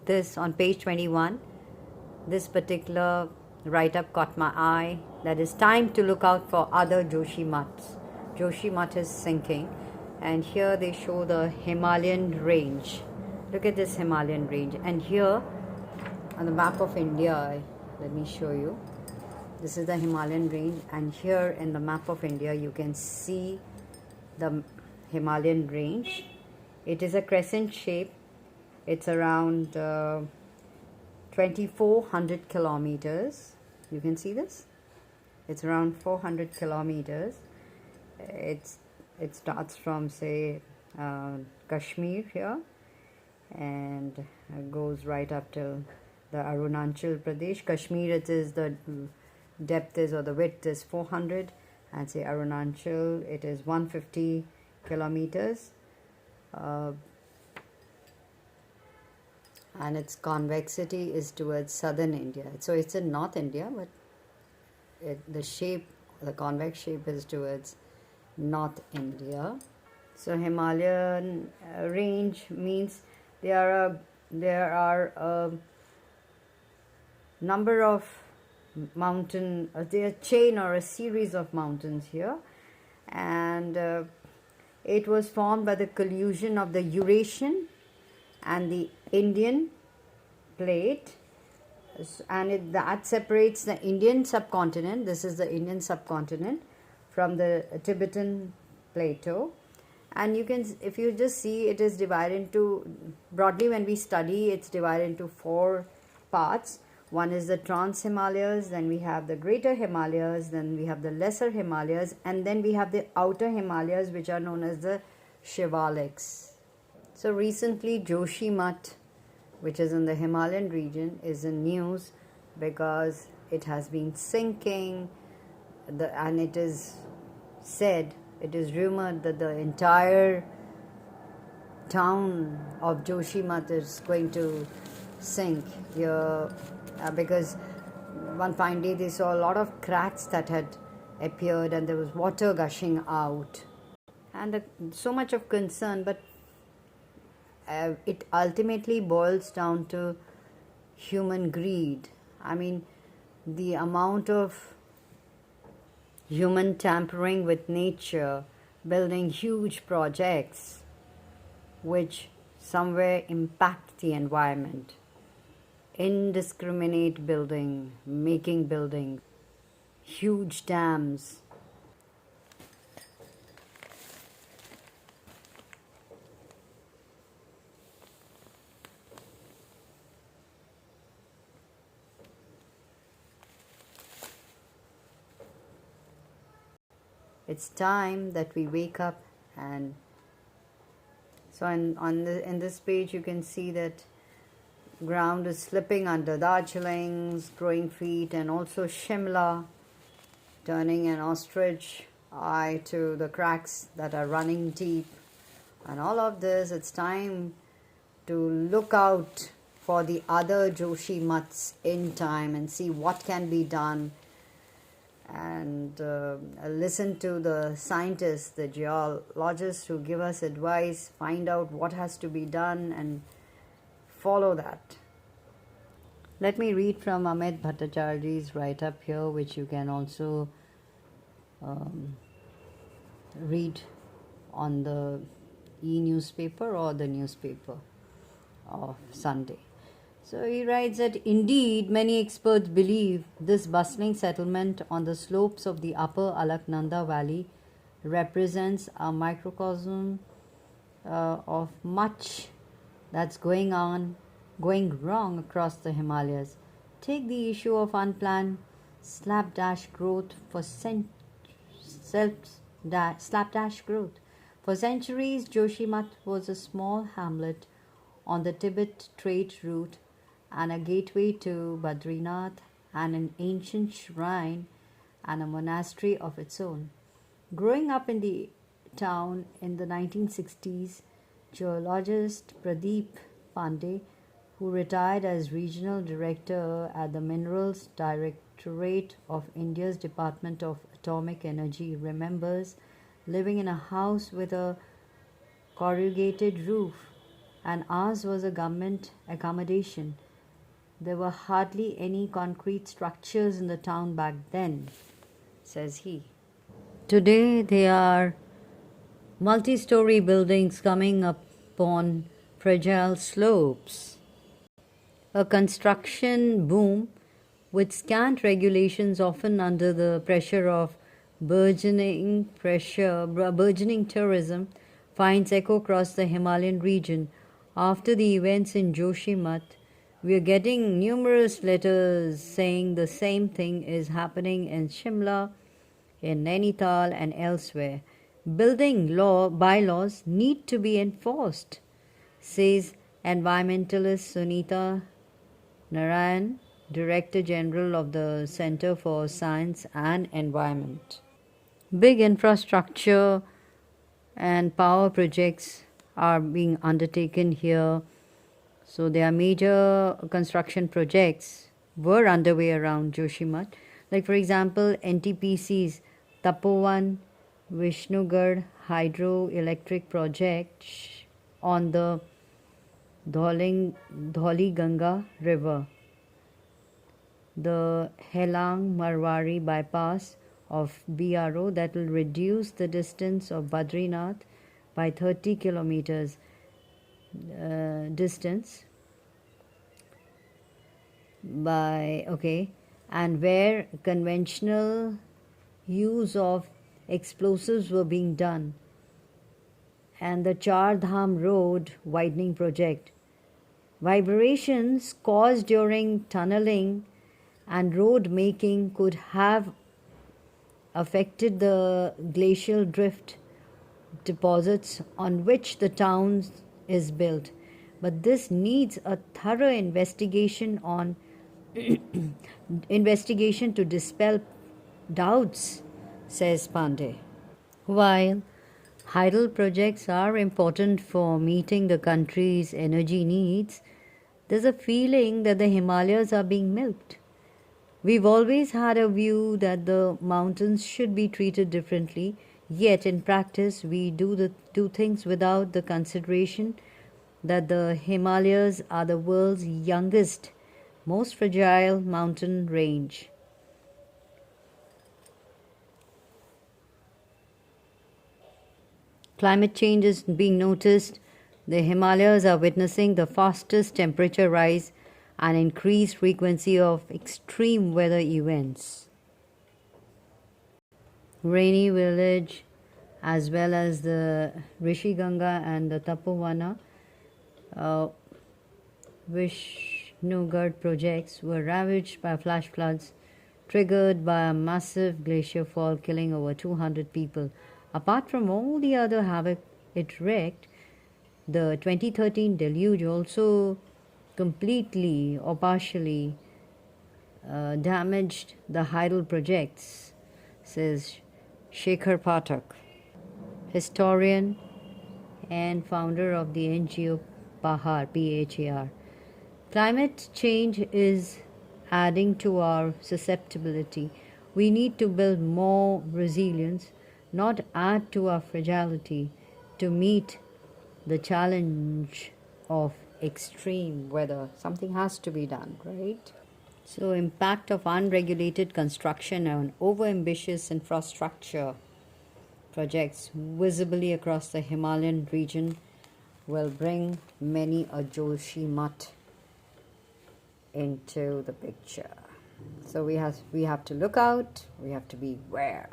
this on page 21. This particular write-up caught my eye. That is time to look out for other Joshimaths. Joshimath is sinking, and here they show the Himalayan range. Look at this Himalayan range, and here on the map of India, let me show you. This is the Himalayan range, and here in the map of India you can see the Himalayan range. It is a crescent shape. It's around 2400 kilometers. You can see this. It's around 400 kilometers. It starts from, say, Kashmir here, and goes right up to the Arunachal Pradesh. Kashmir, it is the depth is, or the width is 400, and say Arunachal, it is 150 kilometers. And its convexity is towards southern India. So it's in North India, but the shape, the convex shape is towards North India. So Himalayan range means there are a number of mountain, a chain or a series of mountains here, and it was formed by the collision of the Eurasian and the Indian plate, and that separates the Indian subcontinent. This is the Indian subcontinent from the Tibetan plateau. And you can, if you just see, it is divided into, broadly when we study, it's divided into 4 parts. One is the Trans Himalayas, then we have the Greater Himalayas, then we have the Lesser Himalayas, and then we have the Outer Himalayas, which are known as the Shivaliks. So recently Joshimath, which is in the Himalayan region, is in news because it has been sinking, and it is said, it is rumored that the entire town of Joshimath is going to sink here, because one fine day they saw a lot of cracks that had appeared, and there was water gushing out, and so much of concern. But it ultimately boils down to human greed. I mean, the amount of human tampering with nature, building huge projects which somewhere impact the environment, indiscriminate building, making buildings, huge dams. It's time that we wake up. And so in this page you can see that ground is slipping under Darjeeling's growing feet, and also Shimla turning an ostrich eye to the cracks that are running deep. And all of this, it's time to look out for the other Joshimaths in time and see what can be done, and listen to the scientists, the geologists who give us advice, find out what has to be done and follow that. Let me read from Amit Bhattacharya's write-up here, which you can also read on the e-newspaper or the newspaper of Sunday. So he writes that indeed many experts believe this bustling settlement on the slopes of the upper Alaknanda valley represents a microcosm of much that's going wrong across the Himalayas. Take the issue of unplanned slapdash growth. For centuries, Joshimath was a small hamlet on the Tibet trade route, and a gateway to Badrinath, and an ancient shrine and a monastery of its own. Growing up in the town in the 1960s, geologist Pradeep Pandey, who retired as regional director at the Minerals Directorate of India's Department of Atomic Energy, remembers living in a house with a corrugated roof and ours was a government accommodation. There were hardly any concrete structures in the town back then, says he. Today they are multi-story buildings coming up on fragile slopes. A construction boom with scant regulations, often under the pressure of burgeoning tourism, finds echo across the Himalayan region. After the events in Joshimath, we are getting numerous letters saying the same thing is happening in Shimla, in Nainital, and elsewhere. Building bylaws need to be enforced, says environmentalist Sunita Narayan, Director General of the Center for Science and Environment. Big infrastructure and power projects are being undertaken here. So there are major construction projects were underway around Joshimath. Like for example, NTPC's Tapovan Vishnugad hydroelectric project on the Dholi Ganga River, the Helang Marwari bypass of BRO that will reduce the distance of Badrinath by 30 kilometers distance and where conventional use of explosives were being done, and the Char Dham road widening project. Vibrations caused during tunneling and road making could have affected the glacial drift deposits on which the town is built, but this needs a thorough investigation to dispel doubts, says Pandey. While hydel projects are important for meeting the country's energy needs, there's a feeling that the Himalayas are being milked. We've always had a view that the mountains should be treated differently, yet in practice we do things without the consideration that the Himalayas are the world's youngest, most fragile mountain range. Climate change is being noticed. The Himalayas are witnessing the fastest temperature rise and increased frequency of extreme weather events. Rainy village as well as the Rishi Ganga and the Tapovana Vishnugad projects were ravaged by flash floods triggered by a massive glacier fall, killing over 200 people. Apart from all the other havoc it wreaked, the 2013 deluge also completely or partially damaged the hydel projects, says Shekhar Pathak, historian and founder of the NGO PHAR. Climate change is adding to our susceptibility. We need to build more resilience, not add to our fragility, to meet the challenge of extreme weather. Something has to be done, right? So, impact of unregulated construction and overambitious infrastructure projects visibly across the Himalayan region will bring many a Joshimath into the picture. So we have to look out, we have to be aware.